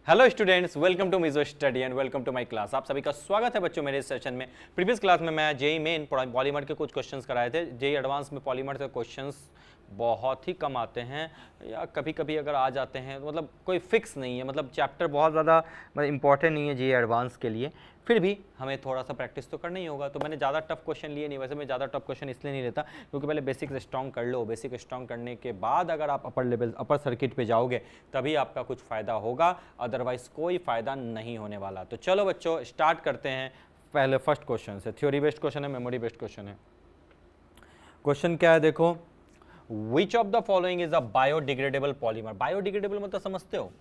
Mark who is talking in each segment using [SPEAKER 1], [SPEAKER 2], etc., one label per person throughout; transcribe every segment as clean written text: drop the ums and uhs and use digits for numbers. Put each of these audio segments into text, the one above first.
[SPEAKER 1] Hello students, welcome to मिजो study and welcome to my class. आप सभी का स्वागत है बच्चों मेरे इस सेशन में। प्रीवियस क्लास में मैं जेई मेन पॉलीमर के कुछ क्वेश्चंस कराए थे। जेई एडवांस में पॉलीमर से क्वेश्चंस बहुत ही कम आते हैं या कभी कभी अगर आ जाते हैं तो मतलब कोई फिक्स नहीं है, मतलब चैप्टर बहुत ज़्यादा मतलब इंपॉर्टेंट नहीं है जेई एडवांस के लिए। फिर भी हमें थोड़ा सा प्रैक्टिस तो करना ही होगा, तो मैंने ज़्यादा टफ क्वेश्चन लिए नहीं। वैसे मैं ज़्यादा टफ क्वेश्चन इसलिए नहीं लेता क्योंकि पहले बेसिक स्ट्रॉन्ग कर लो। बेसिक स्ट्रॉन्ग करने के बाद अगर आप अपर लेवल अपर सर्किट पे जाओगे तभी आपका कुछ फ़ायदा होगा, अदरवाइज कोई फ़ायदा नहीं होने वाला। तो चलो बच्चों स्टार्ट करते हैं। पहले फर्स्ट क्वेश्चन से, थ्योरी बेस्ड क्वेश्चन है, मेमोरी बेस्ड क्वेश्चन है। क्वेश्चन क्या है देखो, विच of the following is a biodegradable polymer. Biodegradable मतलब समझते हो?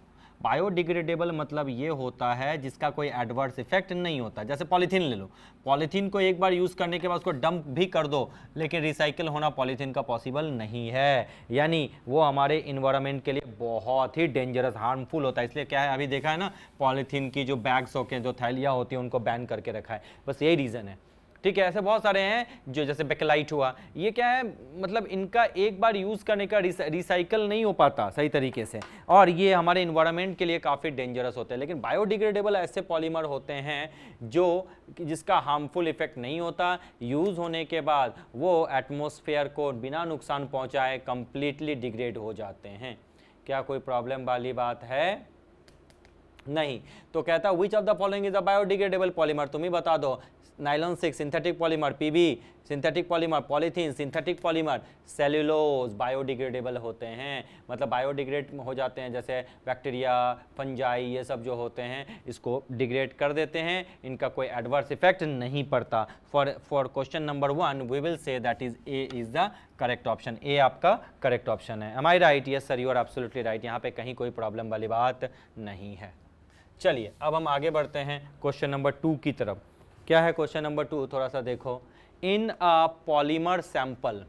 [SPEAKER 1] बायोडिग्रेडेबल मतलब ये होता है जिसका कोई एडवर्स इफेक्ट नहीं होता। जैसे पॉलीथीन ले लो, पॉलीथीन को एक बार यूज करने के बाद उसको डंप भी कर दो, लेकिन रिसाइकिल होना पॉलीथीन का पॉसिबल नहीं है, यानी वो हमारे इन्वायरमेंट के लिए बहुत ही डेंजरस हार्मफुल होता है। इसलिए क्या है, अभी देखा है ना, पॉलीथीन की जो बैग्स होते हैं, जो थैलियाँ होती हैं, उनको बैन करके रखा है। बस यही रीज़न है, ठीक है। ऐसे बहुत सारे हैं जो, जैसे बेकेलाइट हुआ, ये क्या है, मतलब इनका एक बार यूज करने का रिसाइकल नहीं हो पाता सही तरीके से, और ये हमारे इन्वायरमेंट के लिए काफ़ी डेंजरस होते हैं। लेकिन बायोडिग्रेडेबल ऐसे पॉलीमर होते हैं जो जिसका हार्मफुल इफेक्ट नहीं होता, यूज होने के बाद वो एटमॉस्फेयर को बिना नुकसान पहुंचाए कंप्लीटली डिग्रेड हो जाते हैं। क्या कोई प्रॉब्लम वाली बात है? नहीं। तो कहता है which of the following is a biodegradable polymer, तुम ही बता दो। Nylon 6 synthetic polymer, PB synthetic polymer, polythene synthetic polymer, cellulose biodegradable होते हैं, मतलब बायोडिग्रेड हो जाते हैं। जैसे बैक्टीरिया, फंजाई, ये सब जो होते हैं इसको डिग्रेड कर देते हैं, इनका कोई एडवर्स इफेक्ट नहीं पड़ता। For question number 1 we will say that is A is the correct option. A आपका करेक्ट ऑप्शन है। Am I right? Yes sir, you are absolutely right. यहाँ पे कहीं कोई प्रॉब्लम वाली बात नहीं है। चलिए अब हम आगे बढ़ते हैं क्वेश्चन नंबर 2 की तरफ। क्या है क्वेश्चन नंबर 2? थोड़ा सा देखो। In a polymer sample,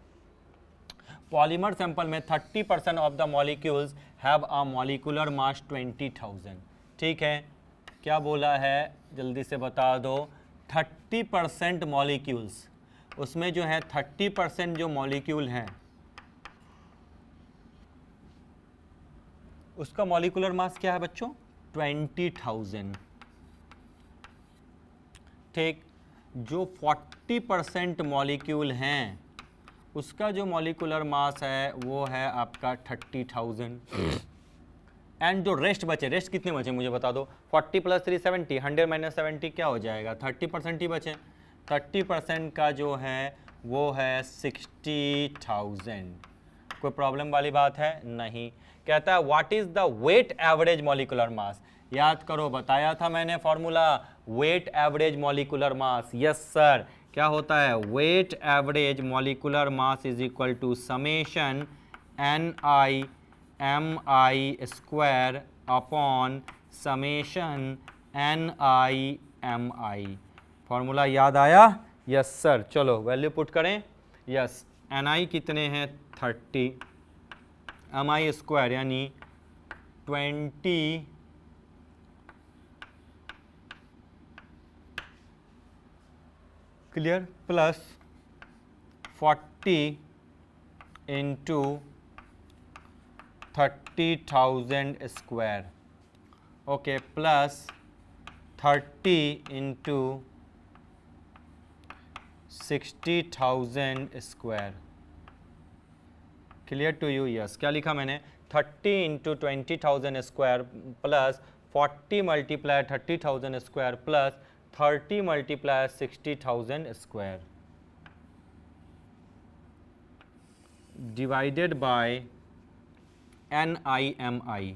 [SPEAKER 1] polymer sample में 30% of the molecules have a molecular mass 20,000। ठीक है, क्या बोला है जल्दी से बता दो। 30% मॉलिक्यूल्स, उसमें जो है 30% जो मॉलिक्यूल हैं उसका मॉलिक्यूलर मास क्या है बच्चों? 20,000। ठीक, जो 40% मॉलिक्यूल हैं उसका जो मॉलिक्यूलर मास है वो है आपका 30,000। एंड जो रेस्ट बचे, रेस्ट कितने बचे मुझे बता दो। 40 + 3 70, 100 - 70 क्या हो जाएगा? 30% ही बचे। 30% का जो है वो है 60,000। कोई प्रॉब्लम वाली बात है? नहीं। कहता है what is the weight average molecular mass. याद करो, बताया था मैंने formula, weight average molecular mass. Yes sir, क्या होता है? Weight average molecular mass is equal to summation NI/MI² upon summation NI/MI। Formula याद आया? Yes sir. चलो वैल्यू पुट करें। यस, NI कितने हैं? 30, MI² यानी 20 clear, plus 40 into 30,000 square, okay, plus 30 into 60,000 square. Clear to you? Yes. क्या लिखा मैंने? 30 into 20,000 square plus 40 multiply 30,000 square plus 30 multiply 60,000 square divided by NI/MI।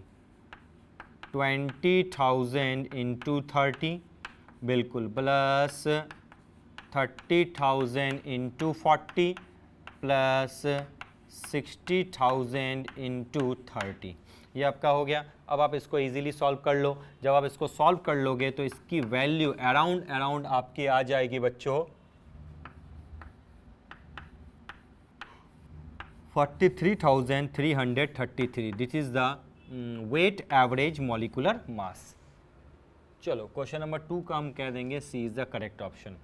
[SPEAKER 1] 20,000 into 30 बिल्कुल, plus 30,000 into 40 plus 60,000 into 30। ये आपका हो गया। अब आप इसको इजीली सॉल्व कर लो। जब आप इसको सॉल्व कर लोगे तो इसकी वैल्यू अराउंड आपकी आ जाएगी बच्चों 43,333। This is the weight average molecular mass. चलो क्वेश्चन नंबर 2 का हम कह देंगे C is the correct option.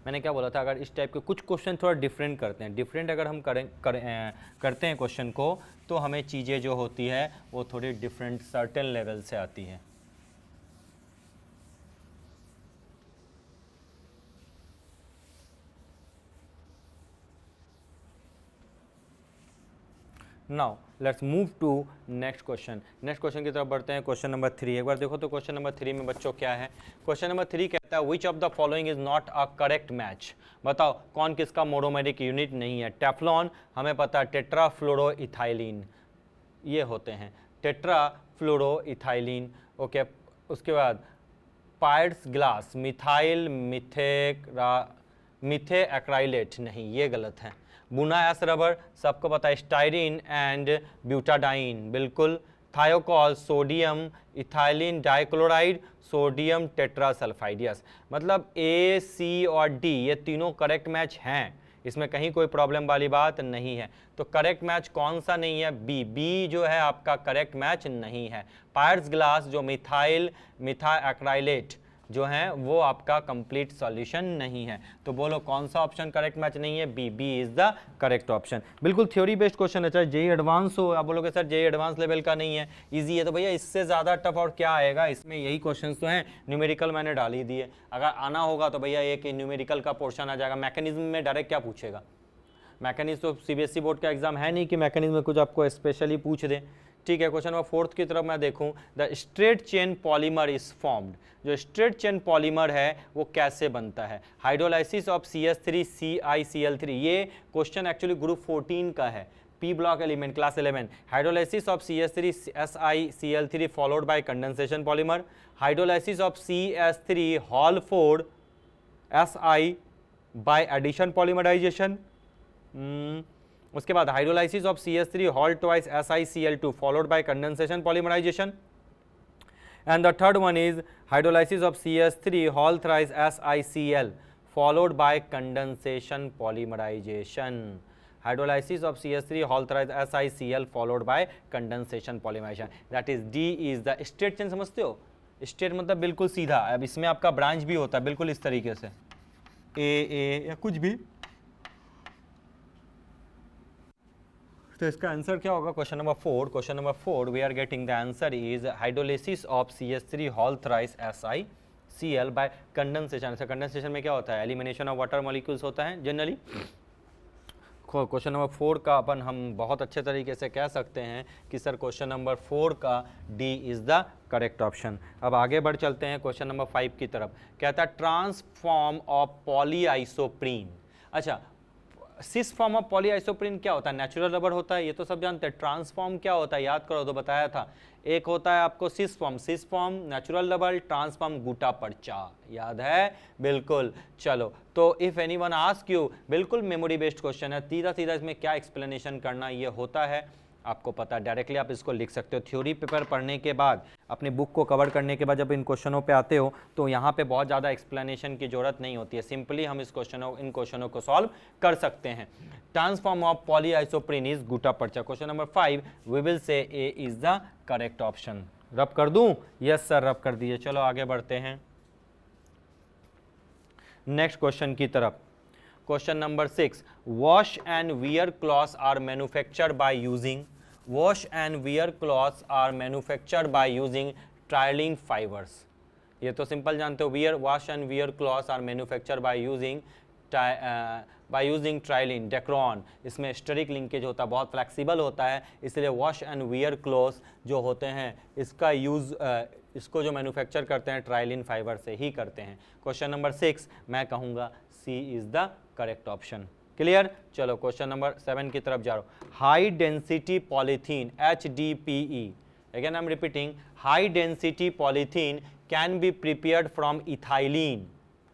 [SPEAKER 1] मैंने क्या बोला था, अगर इस टाइप के कुछ क्वेश्चन थोड़ा डिफरेंट करते हैं, डिफरेंट अगर हम करते हैं क्वेश्चन को, तो हमें चीज़ें जो होती है वो थोड़ी डिफरेंट सर्टेन लेवल से आती है। Now let's move to next question. Next question की तरफ बढ़ते हैं। क्वेश्चन नंबर 3 एक बार देखो तो क्वेश्चन नंबर 3 में बच्चों क्या है। क्वेश्चन नंबर 3 कहता है which of the following is not a correct match. बताओ कौन किसका मोनोमेरिक यूनिट नहीं है। टेफ्लॉन हमें पता है, टेट्राफ्लोरोइथाइलिन ये होते हैं, टेट्राफ्लोरोइथाइलिन। ओके, उसके बाद पायर्स ग्लास, मिथाइल मिथे एक्राइलेट, नहीं ये गलत है। बुना एस रबर सबको पता है, स्टाइरिन एंड ब्यूटाडाइन बिल्कुल। Thiokol sodium ethylene dichloride, sodium tetrasulphide. Yes, मतलब ए सी और डी ये तीनों करेक्ट मैच हैं, इसमें कहीं कोई प्रॉब्लम वाली बात नहीं है। तो करेक्ट मैच कौन सा नहीं है, बी। बी जो है आपका करेक्ट मैच नहीं है। पायर्स ग्लास जो मिथा एक्राइलेट जो है वो आपका कंप्लीट सॉल्यूशन नहीं है। तो बोलो कौन सा ऑप्शन करेक्ट मैच नहीं है, B. B is the correct option. बिल्कुल थ्योरी बेस्ड क्वेश्चन है, चाहे जेई एडवांस हो। आप बोलोगे सर जेई एडवांस लेवल का नहीं है, इजी है, तो भैया इससे ज़्यादा टफ और क्या आएगा, इसमें यही क्वेश्चन तो हैं। न्यूमेरिकल मैंने डाल ही दिए, अगर आना होगा तो भैया एक न्यूमेरिकल का पोर्शन आ जाएगा। मैकेनिज्म में डायरेक्ट क्या पूछेगा, मैकेनिज्म तो सीबीएसई बोर्ड का एग्जाम है नहीं कि मैकेनिज्म में कुछ आपको स्पेशली पूछ दे। ठीक है, क्वेश्चन नंबर 4 की तरफ मैं देखूं, the straight chain polymer is formed. जो स्ट्रेट चेन पॉलीमर है वो कैसे बनता है। हाइड्रोलाइसिस ऑफ CH3 CiCl3, ये क्वेश्चन एक्चुअली ग्रुप 14 का है, P block element class 11। Hydrolysis of CH3 SiCl3 followed by condensation polymer. Hydrolysis of CH3 whole 4 Si by addition polymerisation. उसके बाद hydrolysis of CH3 whole twice SiCl2 followed by condensation polymerisation. And the third one is hydrolysis of CH3 whole thrice SiCl followed by condensation polymerisation. Hydrolysis of CH3 whole thrice SiCl followed by condensation polymerisation, that is D is the straight chain. समझते हो, straight मतलब बिल्कुल सीधा। अब इसमें आपका branch भी होता है बिल्कुल इस तरीके से, ए या कुछ भी। तो इसका आंसर क्या होगा, question number 4। Question number 4 we are getting the answer is hydrolysis of CH3 whole thrice SiCl by condensation. Condensation में क्या होता है, एलिमिनेशन ऑफ वाटर मॉलिक्यूल्स होता है जनरली। क्वेश्चन नंबर 4 का अपन हम बहुत अच्छे तरीके से कह सकते हैं कि सर क्वेश्चन नंबर 4 का D is the correct option. अब आगे बढ़ चलते हैं क्वेश्चन नंबर 5 की तरफ। कहता है ट्रांसफॉर्म ऑफ पॉलीआइसोप्रीन। अच्छा, सिस फॉर्म ऑफ पॉलीआइसोप्रीन क्या होता है, नेचुरल रबर होता है, ये तो सब जानते हैं। ट्रांसफॉर्म क्या होता है, याद करो तो बताया था, एक होता है आपको cis form natural rubber, transform गुटा पर्चा, याद है बिल्कुल। चलो, तो इफ एनीवन आस्क यू, बिल्कुल मेमोरी बेस्ड क्वेश्चन है, सीधा सीधा इसमें क्या एक्सप्लेनेशन करना ये होता है आपको पता है, डायरेक्टली आप इसको लिख सकते हो। थ्योरी पेपर पढ़ने के बाद, अपने बुक को कवर करने के बाद जब इन क्वेश्चनों पे आते हो तो यहाँ पे बहुत ज़्यादा एक्सप्लेनेशन की जरूरत नहीं होती है, सिंपली हम इन क्वेश्चनों को सॉल्व कर सकते हैं। Transform of polyisoprene is gutta percha. Question number 5 we will say A is the correct option. Rub कर दूं, यस सर रब कर दिए। चलो आगे बढ़ते हैं नेक्स्ट क्वेश्चन की तरफ। Question number 6, wash and wear clothes are manufactured by using, wash and wear clothes are manufactured by using terylene fibres. ये तो सिंपल जानते हो, wear wash and wear clothes are manufactured by using terylene Dacron. इसमें steric linkage होता है, बहुत flexible होता है, इसलिए वॉश एंड वियर क्लॉथ्स जो होते हैं इसका यूज़ इसको जो मैन्युफैक्चर करते हैं ट्राइलिन फाइबर से ही करते हैं। क्वेश्चन नंबर 6 मैं कहूँगा C is the correct option. Clear. चलो क्वेश्चन नंबर 7 की तरफ जा रहा हूँ। High density polythene HDPE, again I am repeating, high density polythene can be prepared from ethylene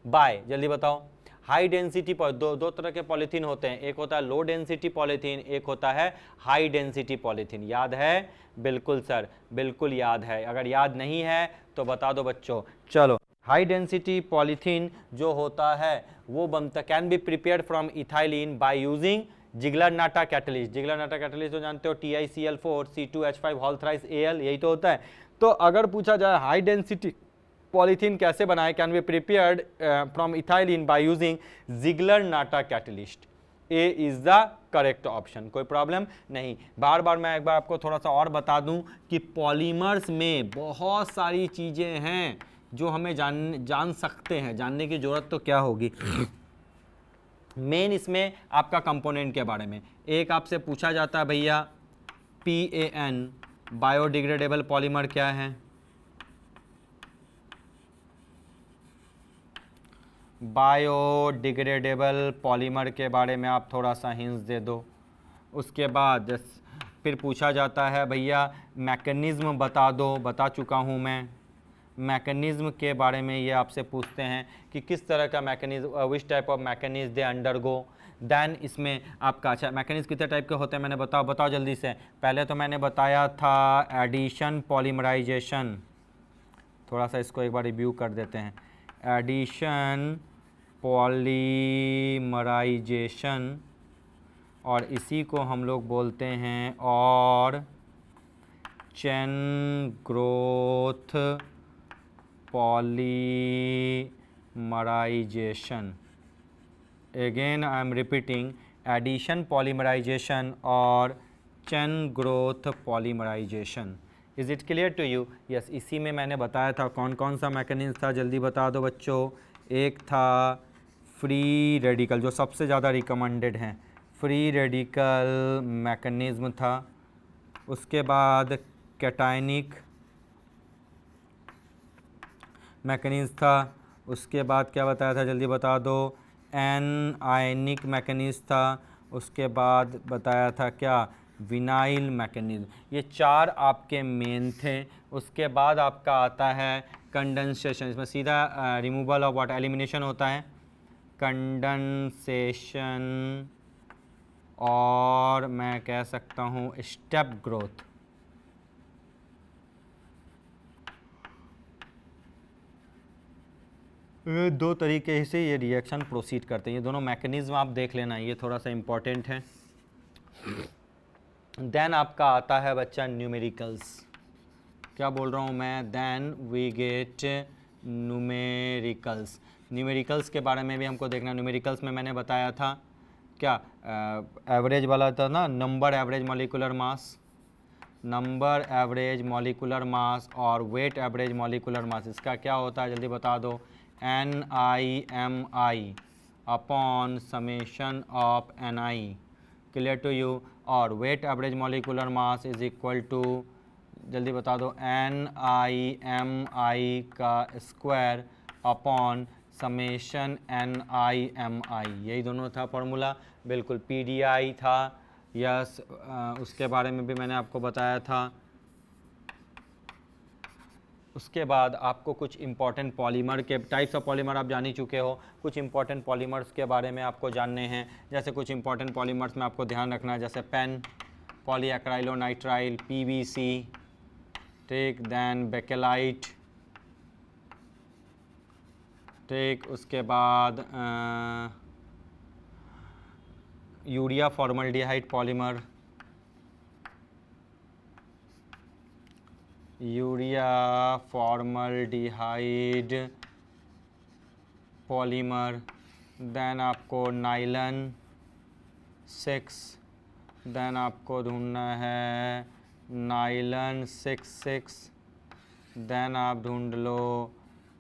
[SPEAKER 1] by, जल्दी बताओ। हाई डेंसिटी दो तरह के पॉलीथीन होते हैं, एक होता है लो डेंसिटी पॉलीथीन, एक होता है हाई डेंसिटी पॉलीथीन। याद है बिल्कुल सर, बिल्कुल याद है, अगर याद नहीं है तो बता दो बच्चों। चलो, हाई डेंसिटी पॉलीथीन जो होता है वो बनता, can be prepared from ethylene by using Ziegler Natta catalyst. Ziegler Natta catalyst जो जानते हो, TiCl4 C2H5 hall thrice Al, यही तो होता है। तो अगर पूछा जाए हाई डेंसिटी पॉलीथीन कैसे बनाए, can be prepared from ethylene by using Ziegler Natta catalyst. A is the correct option, कोई प्रॉब्लम नहीं। बार बार मैं एक बार आपको थोड़ा सा और बता दूं कि पॉलीमर्स में बहुत सारी चीजें हैं जो हमें जान सकते हैं, जानने की जरूरत तो क्या होगी। मेन इसमें आपका कंपोनेंट के बारे में एक आपसे पूछा जाता है भैया, PAN बायोडिग्रेडेबल पॉलीमर क्या है, बायोडिग्रेडेबल पॉलीमर के बारे में आप थोड़ा सा हिंट्स दे दो। उसके बाद फिर पूछा जाता है भैया मैकेनिज़्म बता दो, बता चुका हूँ मैं। मैकेनिज़्म के बारे में ये आपसे पूछते हैं कि किस तरह का mechanism, which type of mechanism they undergo. Then इसमें आपका अच्छा मैकेनिज़्म कितने टाइप के होते हैं मैंने बताओ जल्दी से। पहले तो मैंने बताया था एडिशन पॉलीमराइजेशन, थोड़ा सा इसको एक बार रिव्यू कर देते हैं। एडिशन पॉलीमराइजेशन, और इसी को हम लोग बोलते हैं और chain growth polymerisation. Again I am repeating, addition polymerisation और chain growth polymerisation. Is it clear to you? Yes, इसी में मैंने बताया था कौन कौन सा मैकेनिज्म था, जल्दी बता दो बच्चों। एक था फ्री रेडिकल, जो सबसे ज़्यादा रिकमेंडेड हैं, फ्री रेडिकल मैकेनिज्म था। उसके बाद कैटायनिक मैकेनिज्म था। उसके बाद क्या बताया था, जल्दी बता दो, एनायनिक मैकेनिज्म था। उसके बाद बताया था क्या, विनाइल मैकेनिज्म। ये चार आपके मेन थे। उसके बाद आपका आता है कंडेंसेशन, इसमें सीधा रिमूवल ऑफ वाटर, एलिमिनेशन होता है, कंडेंसेशन, और मैं कह सकता हूँ स्टेप ग्रोथ। ये दो तरीके से ये रिएक्शन प्रोसीड करते हैं। ये दोनों मैकेनिज्म आप देख लेना, ये थोड़ा सा इम्पोर्टेंट है। देन आपका आता है बच्चा न्यूमेरिकल्स। क्या बोल रहा हूँ मैं, then we get numericals. Numericals के बारे में भी हमको देखना। न्यूमेरिकल्स में मैंने बताया था क्या, एवरेज वाला था ना, नंबर एवरेज मॉलिक्यूलर मास, नंबर एवरेज मॉलिक्यूलर मास और वेट एवरेज मॉलिक्यूलर मास। इसका क्या होता है जल्दी बता दो, NIMI upon summation of NI। Clear to you? और weight average molecular mass is equal to, जल्दी बता दो, NIMI का स्क्वायर अपॉन समेशन NIMI। यही दोनों था फॉर्मूला, बिल्कुल। PDI था, यस, उसके बारे में भी मैंने आपको बताया था। उसके बाद आपको कुछ इंपॉर्टेंट पॉलीमर के टाइप्स ऑफ पॉलीमर आप जान ही चुके हो, कुछ इंपॉर्टेंट पॉलीमर्स के बारे में आपको जानने हैं। जैसे कुछ इंपॉर्टेंट पॉलीमर्स में आपको ध्यान रखना है, जैसे पेन, पॉलीएक्राइलोनाइट्राइल, PVC, ठीक, देन बेकेलाइट, ठीक, उसके बाद urea formaldehyde polymer, urea formaldehyde polymer. Then आपको नाइलन 6, देन आपको ढूंढना है नाइलन 66, देन आप ढूंढ लो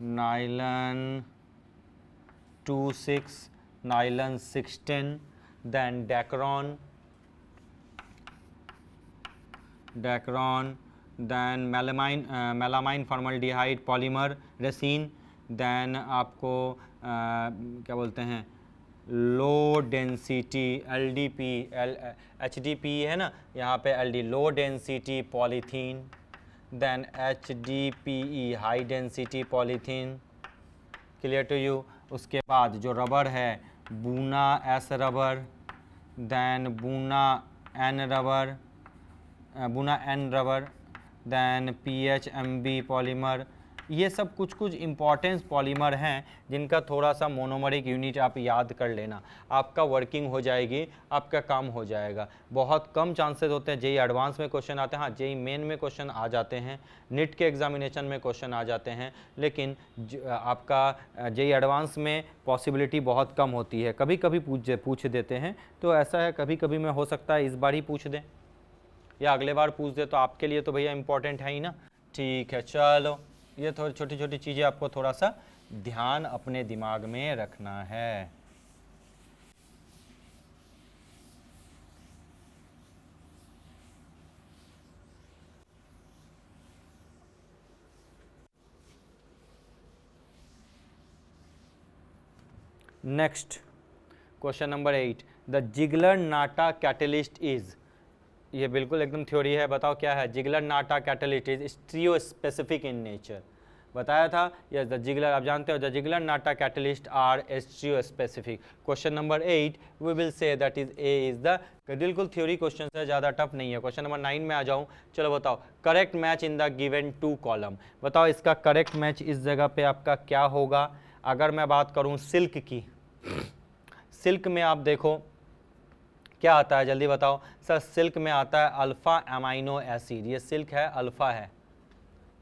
[SPEAKER 1] nylon 26, nylon 16, then Dacron, then melamine formaldehyde polymer resin. Then आपको क्या बोलते हैं, लो डेंसिटी LDP, HDP है ना, यहाँ पे LD, low density polythene. Then HDPE, high density polythene. Clear to you? उसके बाद जो रबर है, buna S rubber, then buna N rubber, then PHMB polymer, ये सब कुछ कुछ इंपॉर्टेंस पॉलीमर हैं जिनका थोड़ा सा मोनोमरिक यूनिट आप याद कर लेना, आपका वर्किंग हो जाएगी, आपका काम हो जाएगा। बहुत कम चांसेस होते हैं जेई एडवांस में क्वेश्चन आते हैं, हाँ जेई मेन में क्वेश्चन आ जाते हैं, नीट के एग्जामिनेशन में क्वेश्चन आ जाते हैं, लेकिन आपका जेई एडवांस में पॉसिबिलिटी बहुत कम होती है, कभी कभी पूछ देते हैं। तो ऐसा है, कभी कभी में हो सकता है इस बार ही पूछ दें या अगले बार पूछ दे, तो आपके लिए तो भैया इंपॉर्टेंट है ही ना। ठीक है, चलो ये थोड़ी छोटी छोटी चीज़ें आपको थोड़ा सा ध्यान अपने दिमाग में रखना है। Next question number 8, the Ziegler Natta catalyst is, ये बिल्कुल एकदम थ्योरी है, बताओ क्या है। Ziegler Natta catalyst is stereo specific in nature, बताया था। यस, द जिगलर, आप जानते हो the Ziegler Natta catalyst are stereo specific. Question number 8 we will say that is A is the, बिल्कुल थ्योरी क्वेश्चन है, ज़्यादा टफ नहीं है। क्वेश्चन नंबर 9 में आ जाऊँ, चलो बताओ, correct match in the given 2 column, बताओ इसका करेक्ट मैच इस जगह पे आपका क्या होगा। अगर मैं बात करूँ सिल्क की, सिल्क में आप देखो क्या आता है, जल्दी बताओ सर। सिल्क में आता है अल्फ़ा अमाइनो एसिड, ये सिल्क है, अल्फ़ा है,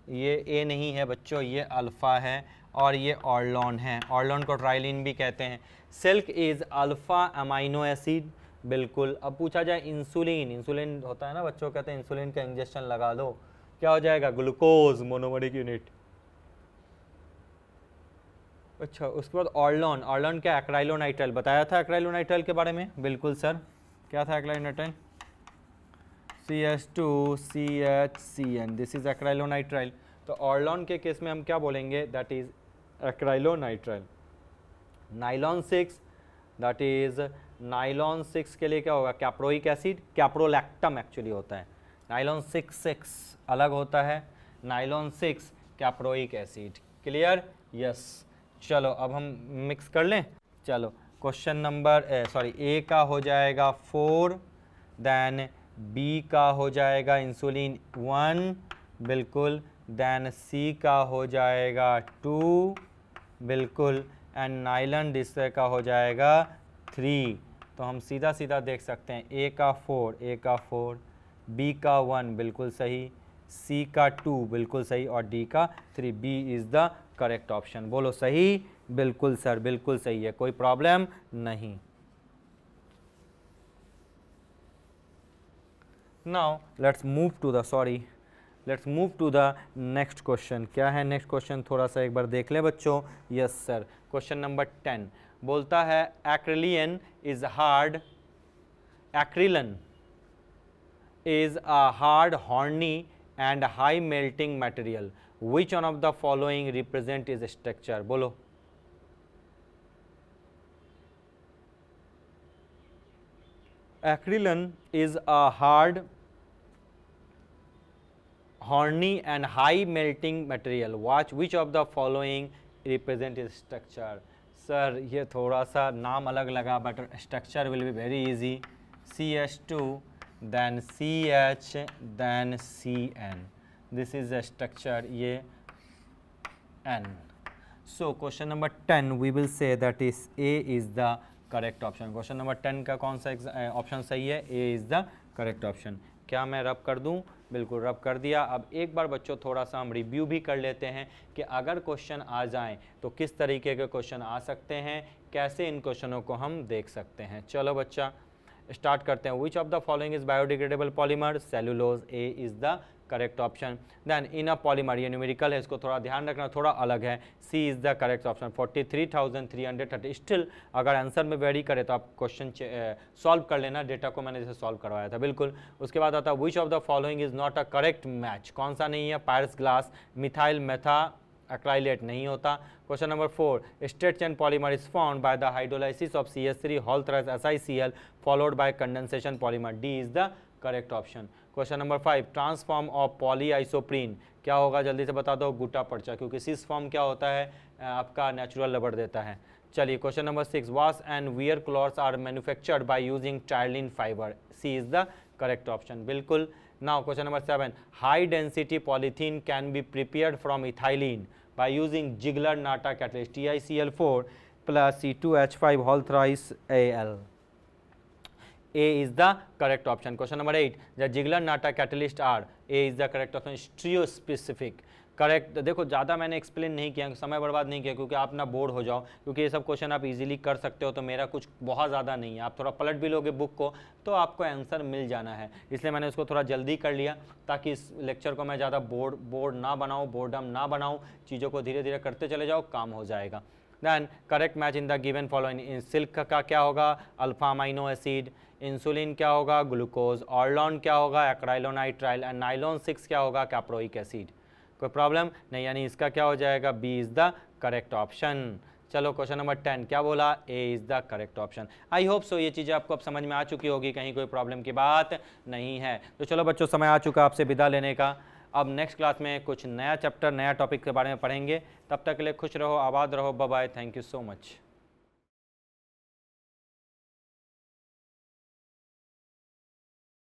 [SPEAKER 1] ये ए नहीं है बच्चों, ये अल्फ़ा है, और ये ऑर्लोन है, ऑर्लोन को ट्राइलिन भी कहते हैं। Silk is alpha amino acid, बिल्कुल। अब पूछा जाए इंसुलिन, इंसुलिन होता है ना बच्चों, कहते हैं इंसुलिन का इंजेक्शन लगा दो, क्या हो जाएगा, ग्लूकोज मोनोमरिक यूनिट। अच्छा, उसके बाद ऑर्लोन, ऑर्लोन क्या, एक्राइलोनाइट्राइल, बताया था एक्राइलोनाइट्राइल के बारे में, बिल्कुल सर, क्या था acrylonitrile, CH2CHCN, this is acrylonitrile. तो ऑर्लोन के केस में हम क्या बोलेंगे, that is acrylonitrile. Nylon 6, that is nylon 6 के लिए क्या होगा, कैप्रोइक एसिड, कैप्रोलैक्टम एक्चुअली होता है, नाइलॉन 6 अलग होता है, nylon 6 caproic acid. Clear, yes. चलो अब हम मिक्स कर लें, चलो क्वेश्चन नंबर ए का हो जाएगा 4, देन बी का हो जाएगा इंसुलिन 1, बिल्कुल, देन सी का हो जाएगा 2, बिल्कुल, एंड नाइलन डिस्टर का हो जाएगा 3। तो हम सीधा सीधा देख सकते हैं, ए का 4, बी का 1 बिल्कुल सही, सी का 2 बिल्कुल सही, और डी का 3, B is the correct option. बोलो सही, बिल्कुल सर, बिल्कुल सही है, कोई प्रॉब्लम नहीं। Now let's move to the next question. क्या है नेक्स्ट क्वेश्चन, थोड़ा सा एक बार देख ले बच्चों। यस सर, क्वेश्चन नंबर 10 बोलता है Acrilan is hard, Acrilan is a hard, horny and high melting material. Which one of the following represent its structure? बोलो। Acrylan is a hard, horny and high melting material. Watch which of the following represent its structure. Sir ये थोड़ा सा नाम अलग लगा, but structure will be very easy. CH2, then CH, then CN. This is the structure, ये N. So question number 10 we will say that is A is the correct option. Question number 10 का कौन सा option सही है, A is the correct option. क्या मैं रब कर दूं, बिल्कुल रब कर दिया। अब एक बार बच्चों थोड़ा सा हम रिव्यू भी कर लेते हैं कि अगर क्वेश्चन आ जाएं तो किस तरीके के क्वेश्चन आ सकते हैं, कैसे इन क्वेश्चनों को हम देख सकते हैं। चलो बच्चा स्टार्ट करते हैं। Which of the following is biodegradable polymer, cellulose, A is the correct option. Then in a polymer, ये न्यूमेरिकल है, इसको थोड़ा ध्यान रखना, थोड़ा अलग है, C is the correct option. 43,330। Still अगर आंसर में वेरी करे तो आप क्वेश्चन सॉल्व कर लेना, डेटा को मैंने जैसे सॉल्व करवाया था, बिल्कुल। उसके बाद आता है which of the following is not a correct match, कौन सा नहीं है, Pyrex glass, methyl methacrylate नहीं होता। Question number 4, straight chain polymer is found by the hydrolysis of CH3 whole thrice SiCl followed by condensation polymer, D is the correct option. Question number 5, transform of polyisoprene क्या होगा, जल्दी से बता दो, गुटा पर्चा, क्योंकि सिस फॉर्म क्या होता है आपका नेचुरल रबर देता है। चलिए question number 6, wash and wear clothes are manufactured by using terylene fibre, C is the correct option, बिल्कुल। Now question number 7, high density polythene can be prepared from ethylene by using Ziegler Natta catalyst TiCl4 plus C2H5 whole thrice Al. A is the correct option. Question number 8, the Ziegler-Natta catalyst are, A is the correct option, stereospecific. Correct. देखो ज़्यादा मैंने explain नहीं किया, समय बर्बाद नहीं किया, क्योंकि आप ना बोर्ड हो जाओ, क्योंकि ये सब क्वेश्चन आप इजीली कर सकते हो, तो मेरा कुछ बहुत ज़्यादा नहीं है। आप थोड़ा पलट भी लोगे बुक को तो आपको आंसर मिल जाना है, इसलिए मैंने उसको थोड़ा जल्दी कर लिया ताकि इस लेक्चर को मैं ज़्यादा बोर्ड ना बनाऊँ, बोर्डम ना बनाऊँ, चीज़ों को धीरे धीरे करते चले जाओ, काम हो जाएगा। Then correct match in the given following, silk का क्या होगा, अल्फा अमाइनो एसिड, इंसुलिन क्या होगा, ग्लूकोज, ऑर्लॉन क्या होगा, एक्राइलोनाइट्राइल, एंड नाइलॉन 6 क्या होगा, कैप्रोइक एसिड। कोई प्रॉब्लम नहीं, यानी इसका क्या हो जाएगा, B is the correct option. चलो क्वेश्चन नंबर 10 क्या बोला, A is the correct option. I hope so ये चीज़ें आपको अब समझ में आ चुकी होगी, कहीं कोई प्रॉब्लम की बात नहीं है। तो चलो बच्चों, समय आ चुका आपसे विदा लेने का। अब नेक्स्ट क्लास में कुछ नया चैप्टर, नया टॉपिक के बारे में पढ़ेंगे। तब तक के लिए खुश रहो, आबाद रहो, bye bye, thank you so much.